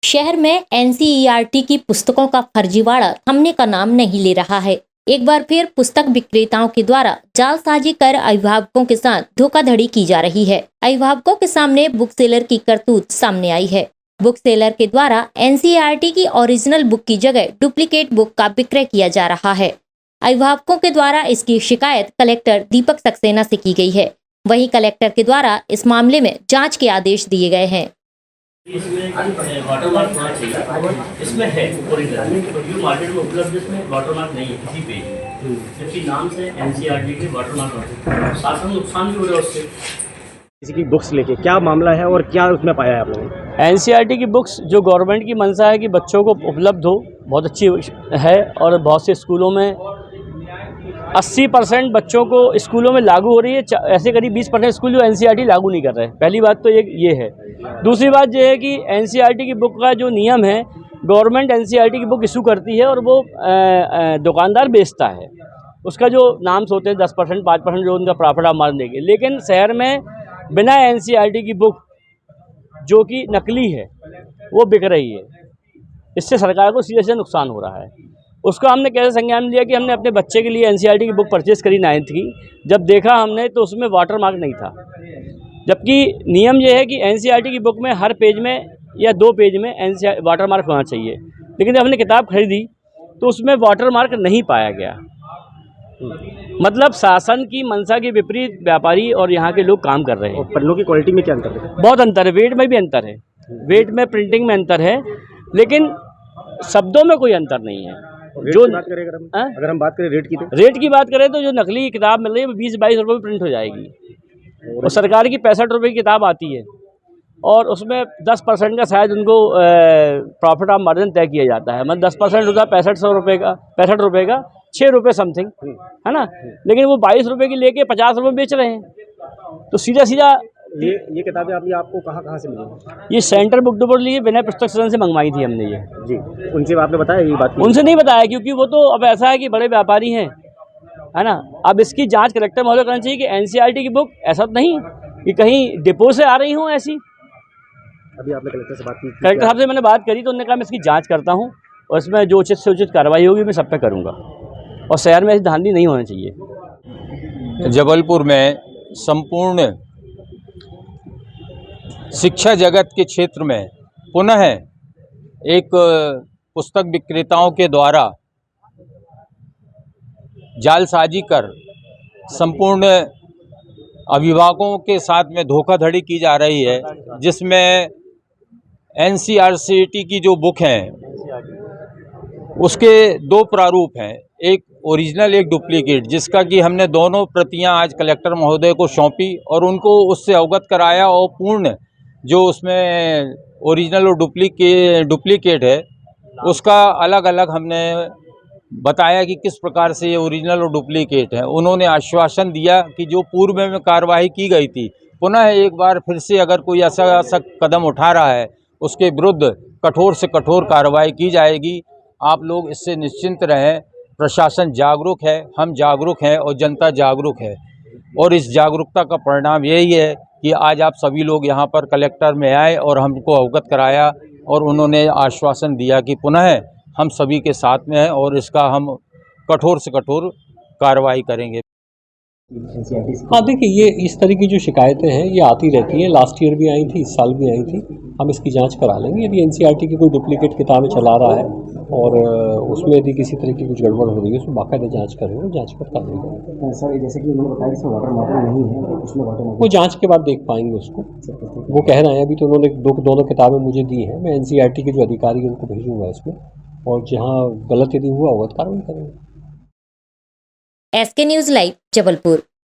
शहर में एनसीईआरटी की पुस्तकों का फर्जीवाड़ा थमने का नाम नहीं ले रहा है। एक बार फिर पुस्तक विक्रेताओं के द्वारा जालसाजी कर अभिभावकों के साथ धोखाधड़ी की जा रही है। अभिभावकों के सामने बुक सेलर की करतूत सामने आई है। बुक सेलर के द्वारा एनसीईआरटी की ओरिजिनल बुक की जगह डुप्लीकेट बुक का विक्रय किया जा रहा है। अभिभावकों के द्वारा इसकी शिकायत कलेक्टर दीपक सक्सेना से की गई है। वहीं कलेक्टर के द्वारा इस मामले में जांच के आदेश दिए गए हैं। इसमें वाटरमार्क होना चाहिए, इसमें है ओरिजिनल, जो मार्केट में उपलब्ध इसमें वाटरमार्क नहीं है किसी पेज में, जबकि नाम से एनसीईआरटी के वाटरमार्क होते हैं। साथ में नुकसान भी हो रहा है उससे। किसी की बुक्स लेके क्या मामला है और क्या उसमें पाया है आपने? एनसीईआरटी की बुक्स जो गवर्नमेंट की मंशा है कि बच्चों को उपलब्ध हो, बहुत अच्छी है और बहुत से स्कूलों में 80% बच्चों को स्कूलों में लागू हो रही है। ऐसे करीब 20% स्कूल जो एनसीईआरटी लागू नहीं कर रहे हैं। पहली बात तो ये है। दूसरी बात ये है कि एनसीईआरटी की बुक का जो नियम है, गवर्नमेंट एनसीईआरटी की बुक इशू करती है और वो दुकानदार बेचता है। उसका जो नाम्स होते हैं 10%, 5% जो उनका प्रॉफिट आप मार्जिन देंगे, लेकिन शहर में बिना एनसीईआरटी की बुक जो कि नकली है वो बिक रही है। इससे सरकार को सीधे सीधे नुकसान हो रहा है। उसको हमने कैसे संज्ञान में लिया कि हमने अपने बच्चे के लिए एनसीईआरटी की बुक परचेज़ करी 9th की। जब देखा हमने तो उसमें वाटरमार्क नहीं था, जबकि नियम ये है कि एनसीईआरटी की बुक में हर पेज में या 2 पेज में वाटरमार्क होना चाहिए। लेकिन जब हमने किताब खरीदी तो उसमें वाटरमार्क नहीं पाया गया। मतलब शासन की मंशा के विपरीत व्यापारी और यहाँ के लोग काम कर रहे हैं। और पन्नों की क्वालिटी में क्या अंतर है? बहुत अंतर है, वेट में भी अंतर है, वेट में, प्रिंटिंग में अंतर है, लेकिन शब्दों में कोई अंतर नहीं है। जो बात करें अगर हम बात करें रेट की बात करें तो जो नकली किताब मिल रही है वो 20-22 रुपये में प्रिंट हो जाएगी और सरकार की 65 रुपये की किताब आती है और उसमें 10% का शायद उनको प्रॉफिट ऑफ मार्जिन तय किया जाता है। मतलब 10% होता है 65 रुपये का 6 रुपये समथिंग, है ना। लेकिन वो 22 रुपये की लेके 50 रुपये बेच रहे हैं। तो सीधा ये किताबें आपको कहाँ से मिली? ये सेंटर बुक डिपो लिए विनय पुस्तक सदन से मंगवाई थी हमने ये। जी, उनसे आपने बताया ये बात? उनसे नहीं बताया, क्योंकि वो तो अब ऐसा है कि बड़े व्यापारी हैं, है ना। अब इसकी जांच कलेक्टर महोदय करना चाहिए कि एनसीईआरटी की बुक ऐसा तो नहीं कि कहीं डिपो से आ रही हूँ ऐसी। अभी आपने कलेक्टर से बात की? कलेक्टर साहब से मैंने बात करी तो उन्होंने कहा मैं इसकी जाँच करता हूँ और इसमें जो उचित से उचित कार्रवाई होगी मैं सब पे करूँगा और शहर में ऐसी धांधली नहीं होनी चाहिए। जबलपुर में संपूर्ण शिक्षा जगत के क्षेत्र में पुनः एक पुस्तक विक्रेताओं के द्वारा जालसाजी कर संपूर्ण अभिभावकों के साथ में धोखाधड़ी की जा रही है, जिसमें एनसीईआरटी की जो बुक हैं उसके 2 प्रारूप हैं, एक ओरिजिनल एक डुप्लीकेट, जिसका कि हमने दोनों प्रतियां आज कलेक्टर महोदय को सौंपी और उनको उससे अवगत कराया और पूर्ण जो उसमें ओरिजिनल और डुप्लीकेट है उसका अलग अलग हमने बताया कि किस प्रकार से ये ओरिजिनल और डुप्लीकेट है। उन्होंने आश्वासन दिया कि जो पूर्व में कार्रवाई की गई थी पुनः एक बार फिर से अगर कोई ऐसा कदम उठा रहा है उसके विरुद्ध कठोर से कठोर कार्रवाई की जाएगी। आप लोग इससे निश्चिंत रहें। प्रशासन जागरूक है, हम जागरूक हैं और जनता जागरूक है और इस जागरूकता का परिणाम यही है कि आज आप सभी लोग यहाँ पर कलेक्टर में आए और हमको अवगत कराया और उन्होंने आश्वासन दिया कि पुनः हम सभी के साथ में हैं और इसका हम कठोर से कठोर कार्रवाई करेंगे। हाँ, देखिए ये इस तरह की जो शिकायतें हैं ये आती रहती हैं। लास्ट ईयर भी आई थी, इस साल भी आई थी। हम इसकी जांच करा लेंगे। यदि एनसीईआरटी की कोई डुप्लीकेट किताबें चला रहा है और उसमें यदि किसी तरह की कुछ गड़बड़ हो रही है उसमें बाकायदा जांच करेंगे, जांच करता देंगे। सर, जैसे कि उन्होंने बताया इसमें वाटरमार्क नहीं है, तो उसमें वाटरमार्क वो जांच के बाद देख पाएंगे उसको। वो कह रहे हैं, अभी तो उन्होंने दोनों किताबें मुझे दी हैं। मैं एनसीईआरटी के जो अधिकारी हैं उनको भेजूँगा इसमें और जहाँ गलत यदि हुआ होगा तो कार्रवाई करेंगे। SK news live Jabalpur.